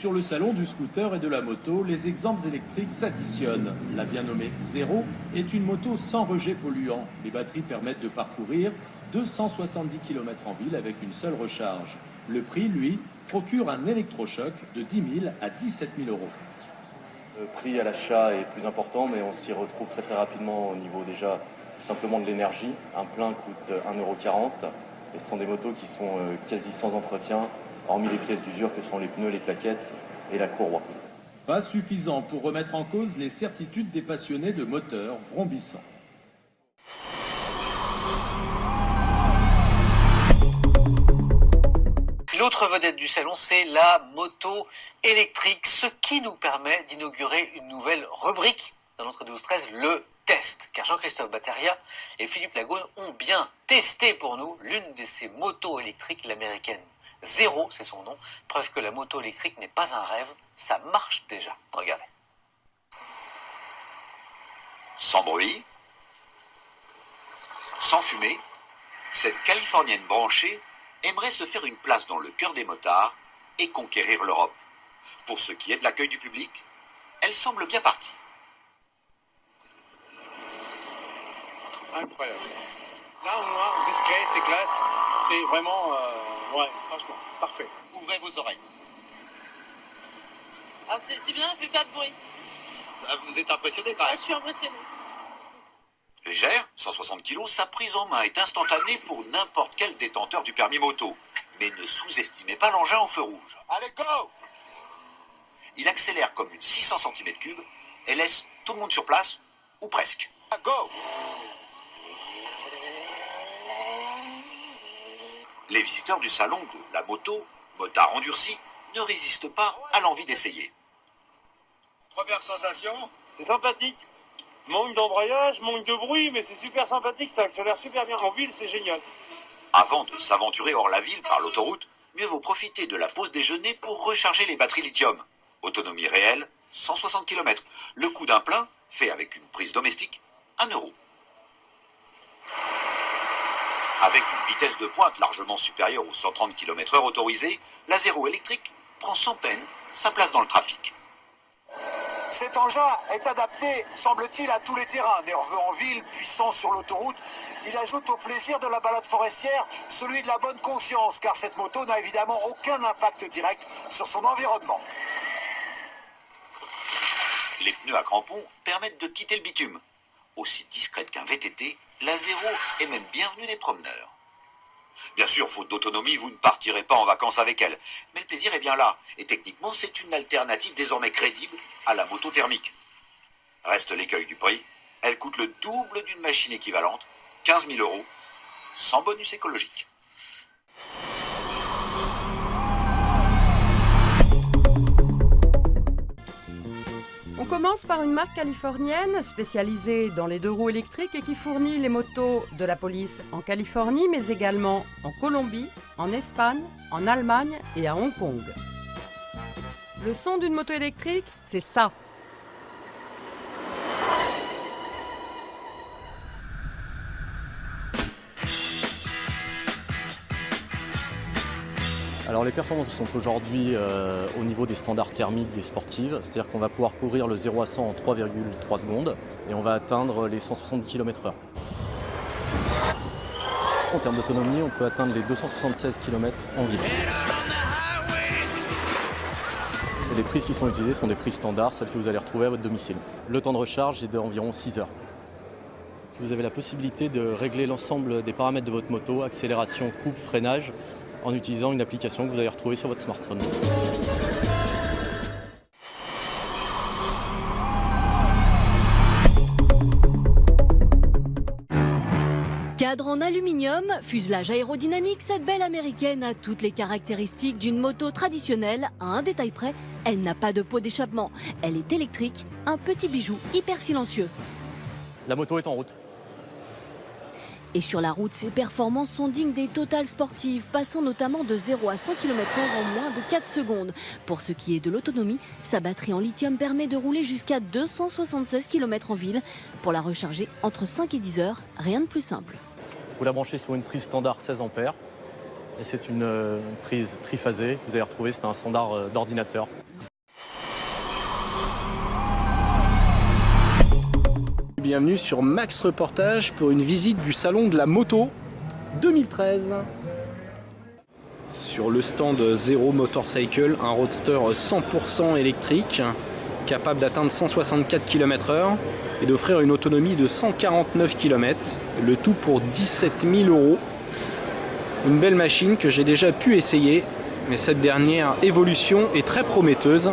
sur le salon du scooter et de la moto, les exemples électriques s'additionnent. La bien nommée Zéro est une moto sans rejet polluant. Les batteries permettent de parcourir 270 km en ville avec une seule recharge. Le prix, lui, procure un électrochoc de 10 000 à 17 000 euros. Le prix à l'achat est plus important, mais on s'y retrouve très rapidement au niveau déjà simplement de l'énergie. Un plein coûte 1,40 €. Et ce sont des motos qui sont quasi sans entretien, hormis les pièces d'usure que sont les pneus, les plaquettes et la courroie. Pas suffisant pour remettre en cause les certitudes des passionnés de moteurs vrombissants. L'autre vedette du salon, c'est la moto électrique, ce qui nous permet d'inaugurer une nouvelle rubrique dans notre 12-13, le test. Car Jean-Christophe Battaria et Philippe Lagone ont bien testé pour nous l'une de ces motos électriques, l'américaine Zéro, c'est son nom. Preuve que la moto électrique n'est pas un rêve, ça marche déjà. Regardez. Sans bruit, sans fumée, cette Californienne branchée aimerait se faire une place dans le cœur des motards et conquérir l'Europe. Pour ce qui est de l'accueil du public, elle semble bien partie. Incroyable. Là, au moins, discret, c'est classe. C'est vraiment, ouais, franchement, parfait. Ouvrez vos oreilles. Ah, c'est bien, elle fait pas de bruit. Vous êtes impressionné quand même. Ah, je suis impressionnée. Légère, 160 kg, sa prise en main est instantanée pour n'importe quel détenteur du permis moto. Mais ne sous-estimez pas l'engin au feu rouge. Allez, go! Il accélère comme une 600 cm3 et laisse tout le monde sur place, ou presque. Go! Les visiteurs du salon de la moto, motards endurcis, ne résistent pas à l'envie d'essayer. Première sensation? C'est sympathique. Manque d'embrayage, manque de bruit, mais c'est super sympathique, ça accélère super bien. En ville, c'est génial. Avant de s'aventurer hors la ville par l'autoroute, mieux vaut profiter de la pause déjeuner pour recharger les batteries lithium. Autonomie réelle, 160 km. Le coût d'un plein, fait avec une prise domestique, 1 €. Avec une vitesse de pointe largement supérieure aux 130 km/h autorisés, la Zéro électrique prend sans peine sa place dans le trafic. Cet engin est adapté, semble-t-il, à tous les terrains. Nerveux en ville, puissant sur l'autoroute, il ajoute au plaisir de la balade forestière celui de la bonne conscience, car cette moto n'a évidemment aucun impact direct sur son environnement. Les pneus à crampons permettent de quitter le bitume. Aussi discrète qu'un VTT, la Zéro est même bienvenue des promeneurs. Bien sûr, faute d'autonomie, vous ne partirez pas en vacances avec elle. Mais le plaisir est bien là. Et techniquement, c'est une alternative désormais crédible à la moto thermique. Reste l'écueil du prix. Elle coûte le double d'une machine équivalente, 15 000 €, sans bonus écologique. On commence par une marque californienne spécialisée dans les 2 roues électriques et qui fournit les motos de la police en Californie, mais également en Colombie, en Espagne, en Allemagne et à Hong Kong. Le son d'une moto électrique, c'est ça. Alors les performances sont aujourd'hui au niveau des standards thermiques des sportives, c'est-à-dire qu'on va pouvoir courir le 0 à 100 en 3,3 secondes et on va atteindre les 170 km/h. En termes d'autonomie, on peut atteindre les 276 km en ville. Et les prises qui sont utilisées sont des prises standards, celles que vous allez retrouver à votre domicile. Le temps de recharge est d'environ 6 heures. Vous avez la possibilité de régler l'ensemble des paramètres de votre moto, accélération, coupe, freinage, en utilisant une application que vous allez retrouver sur votre smartphone. Cadre en aluminium, fuselage aérodynamique, cette belle américaine a toutes les caractéristiques d'une moto traditionnelle. À un détail près, elle n'a pas de pot d'échappement. Elle est électrique, un petit bijou hyper silencieux. La moto est en route. Et sur la route, ses performances sont dignes des totales sportives, passant notamment de 0 à 100 km/h en moins de 4 secondes. Pour ce qui est de l'autonomie, sa batterie en lithium permet de rouler jusqu'à 276 km en ville. Pour la recharger, entre 5 et 10 heures, rien de plus simple. Vous la branchez sur une prise standard 16 A et c'est une prise triphasée que vous allez retrouver, c'est un standard d'ordinateur. bienvenue sur Max Reportage pour une visite du salon de la moto 2013. Sur le stand Zero Motorcycle, un roadster 100% électrique, capable d'atteindre 164 km/h et d'offrir une autonomie de 149 km, le tout pour 17 000 €. Une belle machine que j'ai déjà pu essayer, mais cette dernière évolution est très prometteuse.